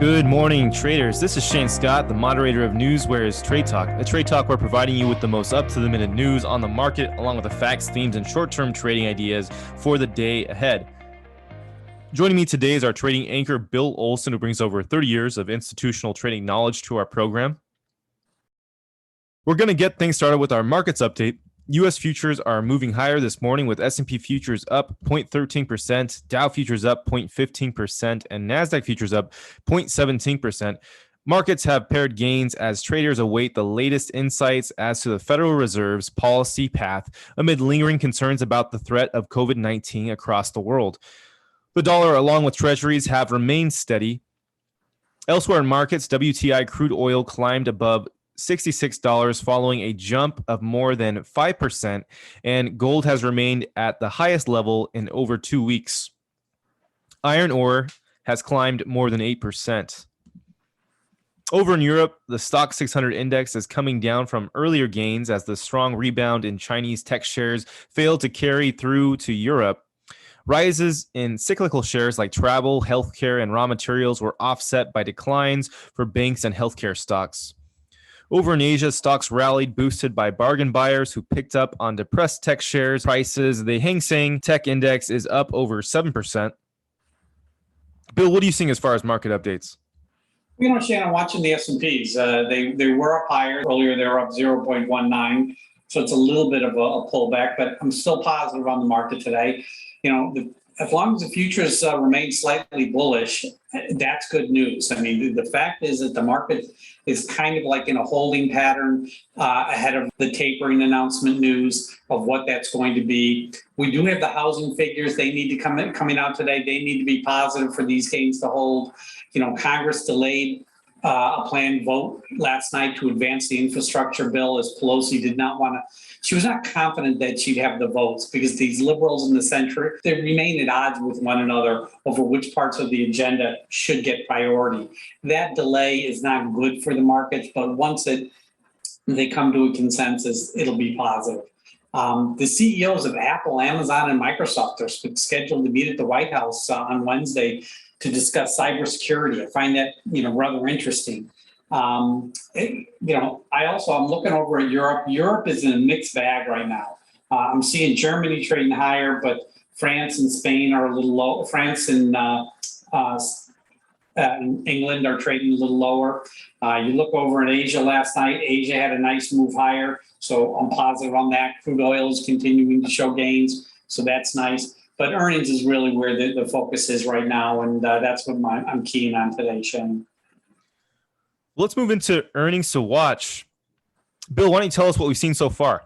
Good morning, traders. This is Shane Scott, the moderator of Newsware's Trade Talk. At Trade Talk, we're providing you with the most up-to-the-minute news on the market, along with the facts, themes, and short-term trading ideas for the day ahead. Joining me today is our trading anchor, Bill Olson, who brings over 30 years of institutional trading knowledge to our program. We're going to get things started with our markets update. U.S. futures are moving higher this morning with S&P futures up 0.13%, Dow futures up 0.15%, and NASDAQ futures up 0.17%. Markets have paired gains as traders await the latest insights as to the Federal Reserve's policy path amid lingering concerns about the threat of COVID-19 across the world. The dollar, along with treasuries, have remained steady. Elsewhere in markets, WTI crude oil climbed above $66 following a jump of more than 5%, and gold has remained at the highest level in over 2 weeks. Iron ore has climbed more than 8%. Over in Europe, the Stock 600 index is coming down from earlier gains as the strong rebound in Chinese tech shares failed to carry through to Europe. Rises in cyclical shares like travel, healthcare, and raw materials were offset by declines for banks and healthcare stocks. Over in Asia, stocks rallied, boosted by bargain buyers who picked up on depressed tech shares prices. The Hang Seng Tech Index is up over 7%. Bill, what are you seeing as far as market updates? You know, Shannon, watching the S&Ps, they were up higher. Earlier, they were up 0.19. So it's a little bit of a pullback, but I'm still positive on the market today. You know, as long as the futures remain slightly bullish, that's good news. I mean, the fact is that the market is kind of like in a holding pattern ahead of the tapering announcement news of what that's going to be. We do have the housing figures. They need to coming out today. They need to be positive for these gains to hold. You know, Congress delayed a planned vote last night to advance the infrastructure bill as Pelosi did not want to. She was not confident that she'd have the votes because these liberals in the center, they remain at odds with one another over which parts of the agenda should get priority. That delay is not good for the markets, but once they come to a consensus, it'll be positive. The CEOs of Apple, Amazon, and Microsoft are scheduled to meet at the White House on Wednesday to discuss cybersecurity. I find that, rather interesting. I'm looking over at Europe. Europe is in a mixed bag right now. I'm seeing Germany trading higher, but France and Spain are a little low. France and England are trading a little lower. You look over in Asia last night. Asia had a nice move higher, so I'm positive on that. Crude oil is continuing to show gains, so that's nice. But earnings is really where the focus is right now, and that's what I'm keying on today, Shane. Let's move into earnings to watch. Bill, why don't you tell us what we've seen so far?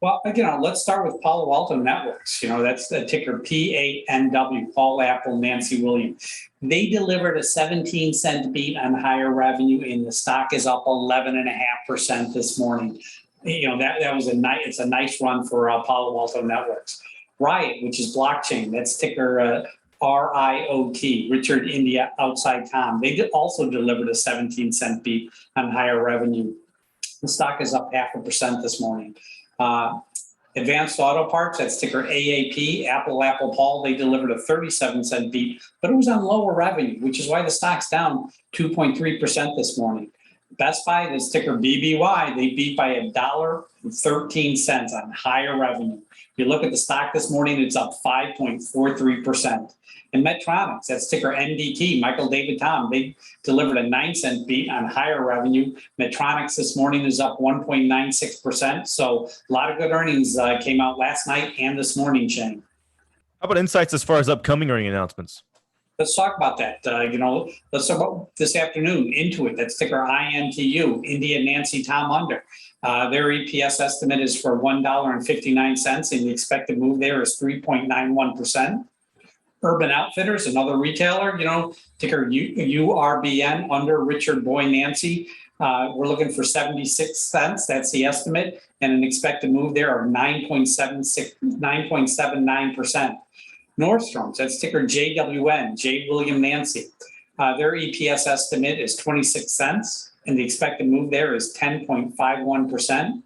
Well, let's start with Palo Alto Networks. That's the ticker PANW, Paul Apple, Nancy William. They delivered a 17-cent beat on higher revenue, and the stock is up 11.5% this morning. That was it's a nice run for Palo Alto Networks. Riot, which is blockchain, that's ticker RIOT, Richard India Outside Tom. They also delivered a 17-cent beat on higher revenue. The stock is up 0.5% this morning. Advanced Auto Parts, that's ticker AAP, Apple Paul, they delivered a 37-cent beat, but it was on lower revenue, which is why the stock's down 2.3% this morning. Best Buy, this ticker BBY, they beat by $1.13 on higher revenue. You look at the stock this morning, it's up 5.43%. And Medtronic, that's ticker MDT, Michael David Tom, they delivered a 9-cent beat on higher revenue. Medtronic this morning is up 1.96%. So a lot of good earnings came out last night and this morning, Shane. How about insights as far as upcoming earning announcements? Let's talk about that. Let's talk about this afternoon. Intuit, that's ticker INTU, India Nancy Tom Under. Their EPS estimate is for $1.59, and the expected move there is 3.91%. Urban Outfitters, another retailer, ticker URBN under Richard Boy Nancy. We're looking for 76 cents. That's the estimate, and an expected move there of 9.79%. Nordstrom's, that's ticker JWN, J. William Nancy. Their EPS estimate is 26 cents, and the expected move there is 10.51%.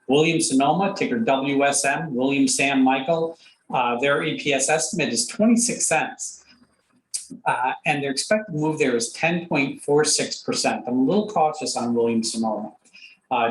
Williams-Sonoma, ticker WSM, William Sam Michael. Their EPS estimate is 26 cents. And their expected move there is 10.46%. I'm a little cautious on Williams-Sonoma.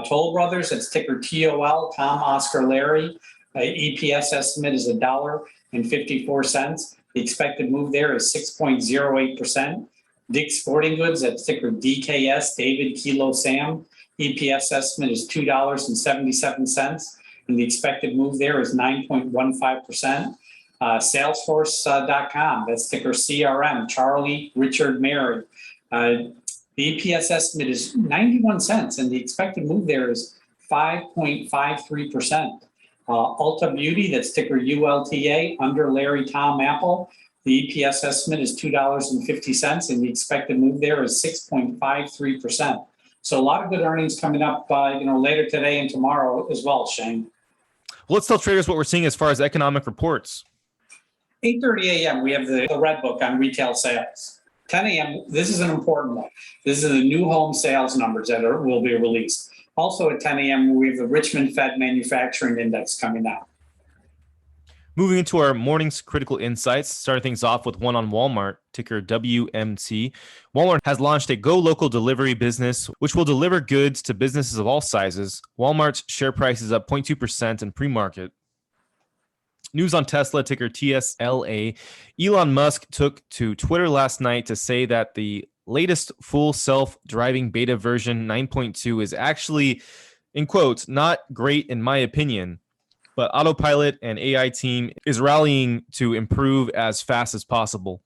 Toll Brothers, that's ticker TOL, Tom, Oscar, Larry. EPS estimate is $1.54. The expected move there is 6.08%. Dick's Sporting Goods, that's ticker DKS, David, Kilo, Sam. EPS estimate is $2.77. And the expected move there is 9.15%. Salesforce.com, that's ticker CRM, Charlie, Richard, Mary. The EPS estimate is 91 cents, and the expected move there is 5.53%. Ulta Beauty, that's ticker ULTA, under Larry, Tom, Apple. The EPS estimate is $2.50, and the expected move there is 6.53%. So a lot of good earnings coming up, later today and tomorrow as well, Shane. Well, let's tell traders what we're seeing as far as economic reports. 8:30 a.m., we have the Red Book on retail sales. 10 a.m., this is an important one. This is the new home sales numbers that will be released. Also at 10 a.m., we have the Richmond Fed Manufacturing Index coming out. Moving into our morning's critical insights, starting things off with one on Walmart, ticker WMT. Walmart has launched a Go Local delivery business, which will deliver goods to businesses of all sizes. Walmart's share price is up 0.2% in pre-market. News on Tesla, ticker TSLA. Elon Musk took to Twitter last night to say that the latest full self-driving beta version 9.2 is actually, in quotes, not great in my opinion, but Autopilot and AI team is rallying to improve as fast as possible.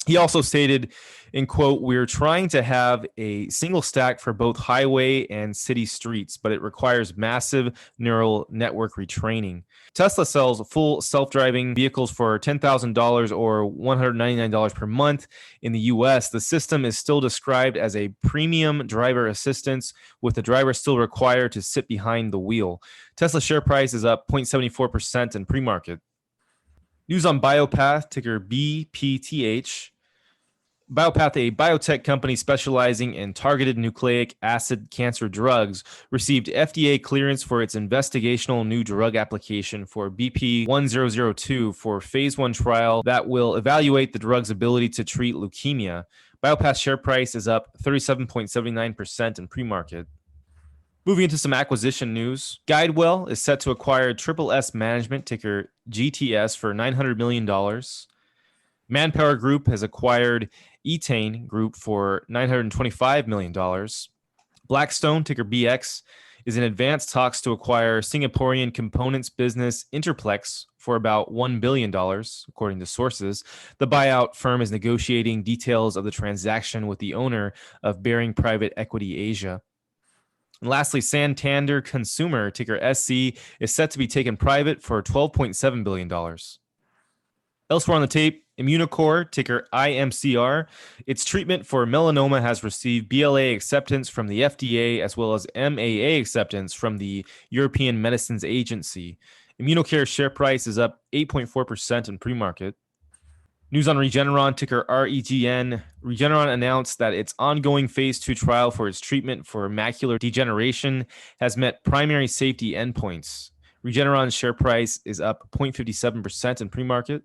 He also stated, in quote, "We're trying to have a single stack for both highway and city streets, but it requires massive neural network retraining." Tesla sells full self-driving vehicles for $10,000 or $199 per month in the US. The system is still described as a premium driver assistance, with the driver still required to sit behind the wheel. Tesla share price is up 0.74% in pre-market. News on Biopath, ticker BPTH. Biopath, a biotech company specializing in targeted nucleic acid cancer drugs, received FDA clearance for its investigational new drug application for BP1002 for phase 1 trial that will evaluate the drug's ability to treat leukemia. Biopath's share price is up 37.79% in pre-market. Moving into some acquisition news, Guidewell is set to acquire Triple S Management, ticker GTS, for $900 million. Manpower Group has acquired Etain Group for $925 million. Blackstone, ticker BX, is in advanced talks to acquire Singaporean components business Interplex for about $1 billion, according to sources. The buyout firm is negotiating details of the transaction with the owner of Baring Private Equity Asia. And lastly, Santander Consumer, ticker SC, is set to be taken private for $12.7 billion. Elsewhere on the tape, Immunocore, ticker IMCR, its treatment for melanoma has received BLA acceptance from the FDA as well as MAA acceptance from the European Medicines Agency. Immunocare's share price is up 8.4% in pre-market. News on Regeneron, ticker REGN. Regeneron announced that its ongoing phase 2 trial for its treatment for macular degeneration has met primary safety endpoints. Regeneron's share price is up 0.57% in pre-market.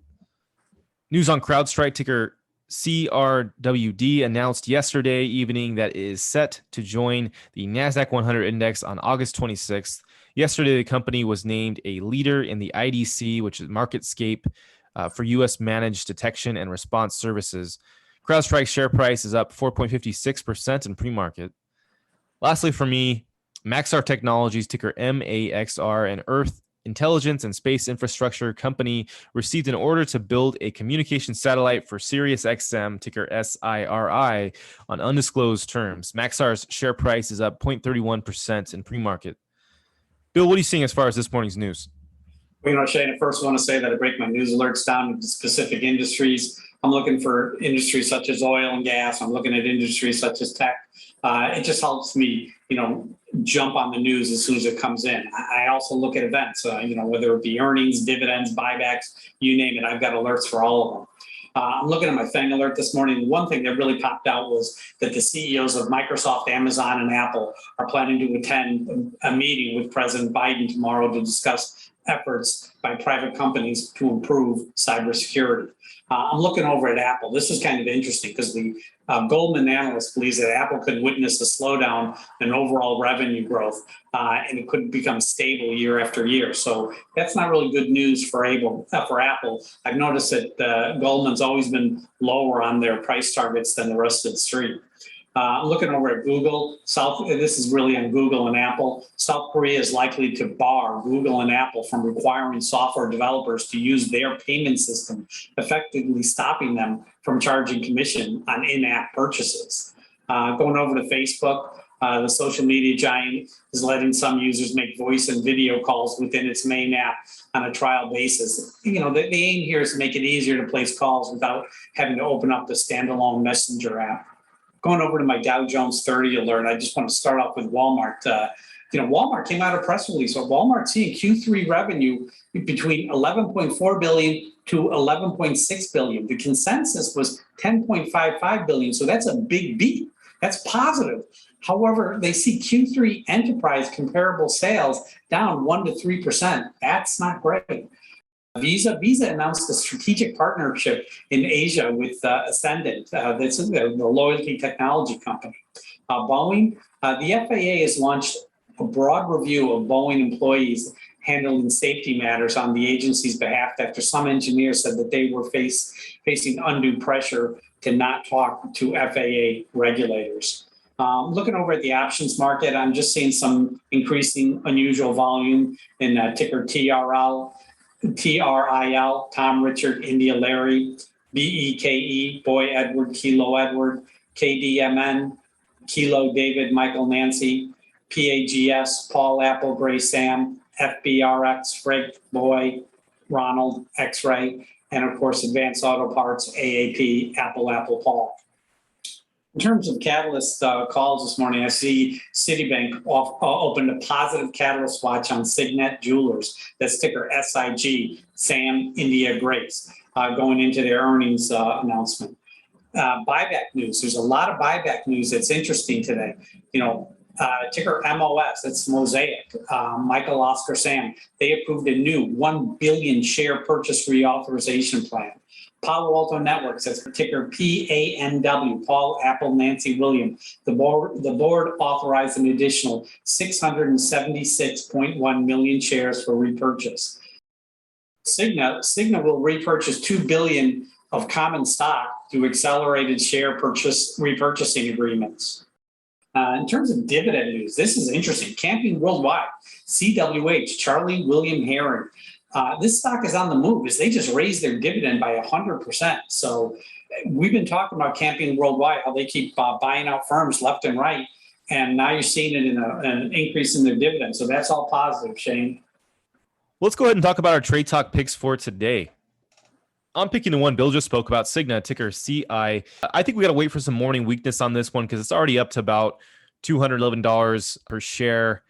News on CrowdStrike, ticker CRWD, announced yesterday evening that it is set to join the NASDAQ 100 index on August 26th. Yesterday, the company was named a leader in the IDC, which is MarketScape, for U.S. managed detection and response services. CrowdStrike's share price is up 4.56% in pre-market. Lastly, for me, Maxar Technologies, ticker MAXR, and Earth Intelligence and Space Infrastructure Company received an order to build a communication satellite for SiriusXM, ticker SIRI, on undisclosed terms. Maxar's share price is up 0.31% in pre-market. Bill, what are you seeing as far as this morning's news? Well, Shane, I first want to say that I break my news alerts down into specific industries. I'm looking for industries such as oil and gas. I'm looking at industries such as tech. It just helps me, jump on the news as soon as it comes in. I also look at events, whether it be earnings, dividends, buybacks, you name it. I've got alerts for all of them. I'm looking at my FANG alert this morning. One thing that really popped out was that the CEOs of Microsoft, Amazon, and Apple are planning to attend a meeting with President Biden tomorrow to discuss efforts by private companies to improve cybersecurity. I'm looking over at Apple. This is kind of interesting because the Goldman analyst believes that Apple could witness a slowdown in overall revenue growth, and it could become stable year after year. So that's not really good news for Apple. I've noticed that Goldman's always been lower on their price targets than the rest of the street. Looking over at Google, this is really on Google and Apple. South Korea is likely to bar Google and Apple from requiring software developers to use their payment system, effectively stopping them from charging commission on in-app purchases. Going over to Facebook, the social media giant is letting some users make voice and video calls within its main app on a trial basis. The aim here is to make it easier to place calls without having to open up the standalone Messenger app. Going over to my Dow Jones 30 alert, I just want to start off with Walmart. Walmart came out a press release. So Walmart seeing Q3 revenue between 11.4 billion to 11.6 billion. The consensus was 10.55 billion. So that's a big beat. That's positive. However, they see Q3 enterprise comparable sales down 1 to 3%. That's not great. Visa announced a strategic partnership in Asia with Ascendant, that's the loyalty technology company. Boeing, the FAA has launched a broad review of Boeing employees handling safety matters on the agency's behalf after some engineers said that they were facing undue pressure to not talk to FAA regulators. Looking over at the options market, I'm just seeing some increasing unusual volume in ticker TRIL, Tom, Richard, India, Larry, BEKE, Boy, Edward, Kilo, Edward, KDMN, Kilo, David, Michael, Nancy, PAGS, Paul, Apple, Gray, Sam, FBRX, Frank, Boy, Ronald, X-Ray, and of course, Advanced Auto Parts, AAP, Apple, Paul. In terms of catalyst calls this morning, I see Citibank opened a positive catalyst watch on Signet Jewelers. That's ticker SIG, Sam, India, Grace, going into their earnings announcement. Buyback news. There's a lot of buyback news that's interesting today. Ticker MOS, that's Mosaic, Michael, Oscar, Sam. They approved a new 1 billion share purchase reauthorization plan. Palo Alto Networks, that's ticker PANW, Paul, Apple, Nancy, William. The board authorized an additional 676.1 million shares for repurchase. Cigna will repurchase 2 billion of common stock through accelerated share repurchasing agreements. In terms of dividend news, this is interesting. Camping Worldwide, CWH, Charlie William Herring. This stock is on the move as they just raised their dividend by 100%. So we've been talking about Camping Worldwide, how they keep buying out firms left and right. And now you're seeing it in an increase in their dividend. So that's all positive, Shane. Let's go ahead and talk about our Trade Talk picks for today. I'm picking the one Bill just spoke about, Cigna, ticker CI. I think we got to wait for some morning weakness on this one because it's already up to about $211 per share.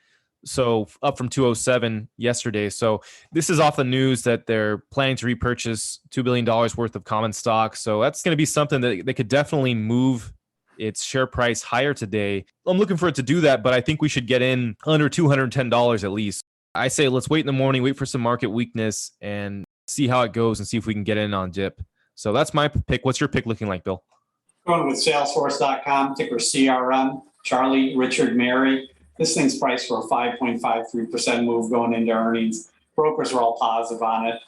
So up from 207 yesterday. So this is off the news that they're planning to repurchase $2 billion worth of common stock. So that's going to be something that they could definitely move its share price higher today. I'm looking for it to do that, but I think we should get in under $210 at least. I say let's wait in the morning, wait for some market weakness and see how it goes and see if we can get in on dip. So that's my pick. What's your pick looking like, Bill? Going with Salesforce.com, ticker CRM, Charlie, Richard, Mary. This thing's priced for a 5.53% move going into earnings. Brokers are all positive on it.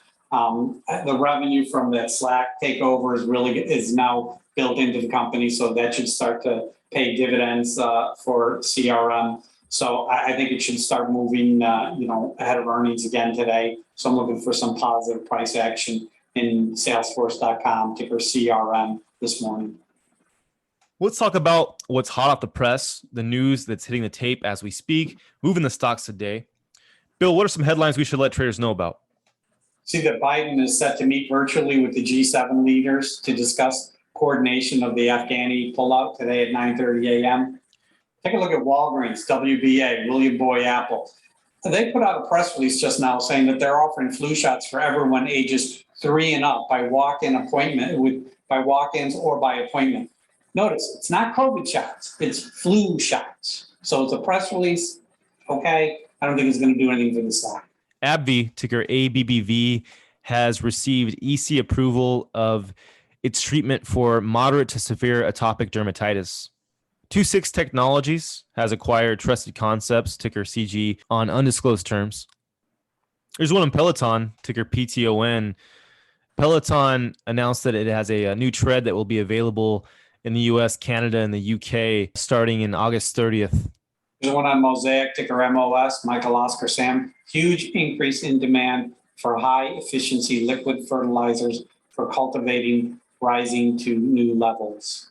The revenue from that Slack takeover is now built into the company, so that should start to pay dividends for CRM. So I think it should start moving, ahead of earnings again today. So I'm looking for some positive price action in Salesforce.com, ticker CRM, this morning. Let's talk about what's hot off the press, the news that's hitting the tape as we speak, moving the stocks today. Bill, what are some headlines we should let traders know about? See that Biden is set to meet virtually with the G7 leaders to discuss coordination of the Afghani pullout today at 9:30 a.m. Take a look at Walgreens, WBA, William Boy Apple. They put out a press release just now saying that they're offering flu shots for everyone ages 3 and up by walk-ins or by appointment. Notice, it's not COVID shots, it's flu shots. So it's a press release, okay? I don't think it's going to do anything for the stock. AbbVie, ticker ABBV, has received EC approval of its treatment for moderate to severe atopic dermatitis. 26 Technologies has acquired Trusted Concepts, ticker CG, on undisclosed terms. There's one on Peloton, ticker PTON. Peloton announced that it has a new tread that will be available in the US, Canada, and the UK starting in August 30th. There's one on Mosaic, ticker MOS, Michael Oscar Sam. Huge increase in demand for high efficiency liquid fertilizers for cultivating rising to new levels.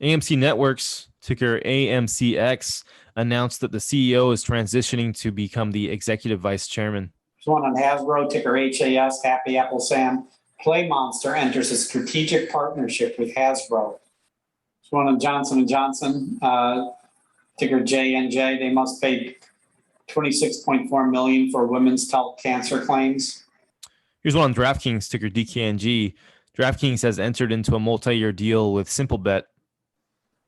AMC Networks, ticker AMCX, announced that the CEO is transitioning to become the executive vice chairman. There's one on Hasbro, ticker HAS, Happy Apple Sam. Play Monster enters a strategic partnership with Hasbro. There's one on Johnson & Johnson, ticker JNJ. They must pay $26.4 million for women's talc cancer claims. Here's one on DraftKings, ticker DKNG. DraftKings has entered into a multi-year deal with SimpleBet.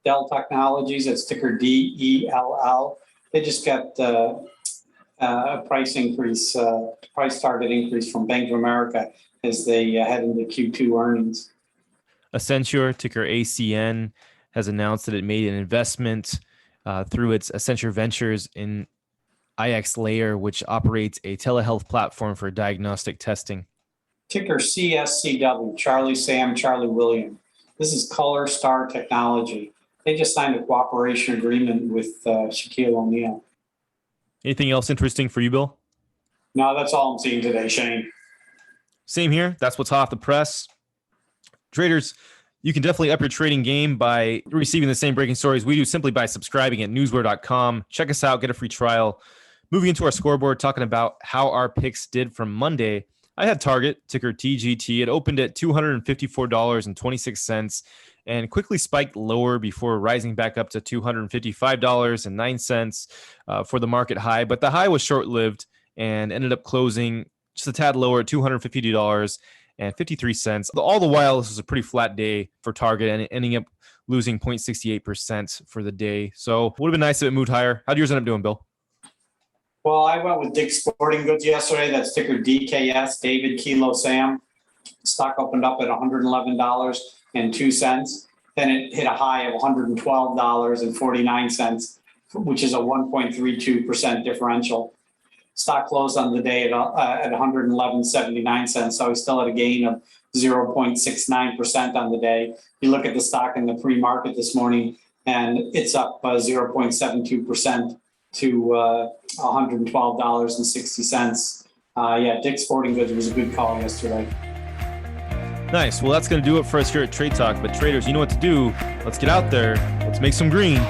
Dell Technologies, that's ticker DELL. They just got a price target increase from Bank of America as they head into Q2 earnings. Accenture, ticker ACN, has announced that it made an investment through its Accenture Ventures in IX Layer, which operates a telehealth platform for diagnostic testing. Ticker CSCW, Charlie Sam, Charlie William. This is Color Star Technology. They just signed a cooperation agreement with Shaquille O'Neal. Anything else interesting for you, Bill? No, that's all I'm seeing today, Shane. Same here. That's what's hot off the press. Traders, you can definitely up your trading game by receiving the same breaking stories we do simply by subscribing at newsware.com. Check us out, get a free trial. Moving into our scoreboard, talking about how our picks did from Monday. I had Target, ticker TGT. It opened at $254.26 and quickly spiked lower before rising back up to $255.09 for the market high. But the high was short-lived and ended up closing just a tad lower at $250.53. All the while, this was a pretty flat day for Target and ending up losing 0.68% for the day. So would have been nice if it moved higher. How'd yours end up doing, Bill? Well, I went with Dick's Sporting Goods yesterday. That's ticker DKS, David Kilo Sam. Stock opened up at $111.02. Then it hit a high of $112.49, which is a 1.32% differential. Stock closed on the day at $111.79, so we still had a gain of 0.69% on the day. You look at the stock in the pre-market this morning, and it's up 0.72% to $112.60. Yeah, Dick's Sporting Goods was a good call yesterday. Nice. Well, that's going to do it for us here at Trade Talk. But traders, you know what to do. Let's get out there. Let's make some green.